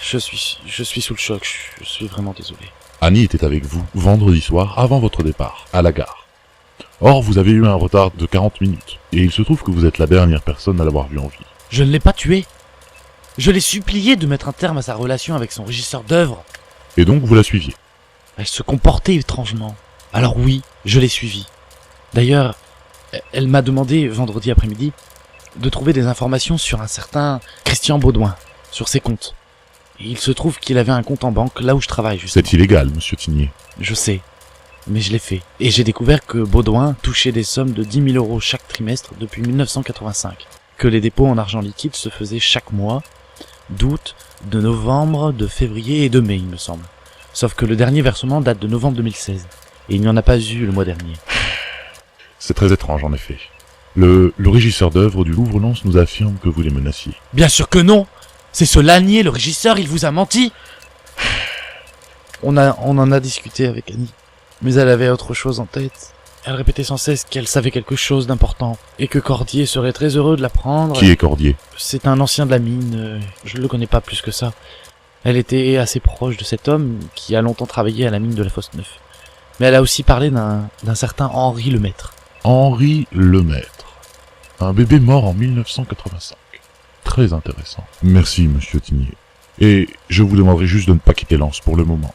Je suis sous le choc, je suis vraiment désolé. Annie était avec vous vendredi soir avant votre départ, à la gare. Or, vous avez eu un retard de 40 minutes, et il se trouve que vous êtes la dernière personne à l'avoir vue en vie. Je ne l'ai pas tué. Je l'ai supplié de mettre un terme à sa relation avec son régisseur d'œuvre. Et donc vous la suiviez. Elle se comportait étrangement. Alors oui, je l'ai suivie. D'ailleurs, elle m'a demandé, vendredi après-midi, de trouver des informations sur un certain Christian Baudouin, sur ses comptes. Et il se trouve qu'il avait un compte en banque là où je travaille, justement. C'est illégal, monsieur Tignier. Je sais, mais je l'ai fait. Et j'ai découvert que Baudouin touchait des sommes de 10 000 € chaque trimestre depuis 1985. Que les dépôts en argent liquide se faisaient chaque mois, d'août, de novembre, de février et de mai, il me semble. Sauf que le dernier versement date de novembre 2016. Et il n'y en a pas eu le mois dernier. C'est très étrange, en effet. Le régisseur d'œuvre du Louvre-Lens nous affirme que vous les menaciez. Bien sûr que non! C'est ce Lanier, le régisseur, il vous a menti! On en a discuté avec Annie. Mais elle avait autre chose en tête. Elle répétait sans cesse qu'elle savait quelque chose d'important. Et que Cordier serait très heureux de l'apprendre. Qui est Cordier? C'est un ancien de la mine, je le connais pas plus que ça. Elle était assez proche de cet homme qui a longtemps travaillé à la mine de la Fosse-Neuf. Mais elle a aussi parlé d'un certain Henri Lemaître. Henri Lemaître. Un bébé mort en 1985. Très intéressant. Merci, monsieur Tignier. Et je vous demanderai juste de ne pas quitter Lens pour le moment.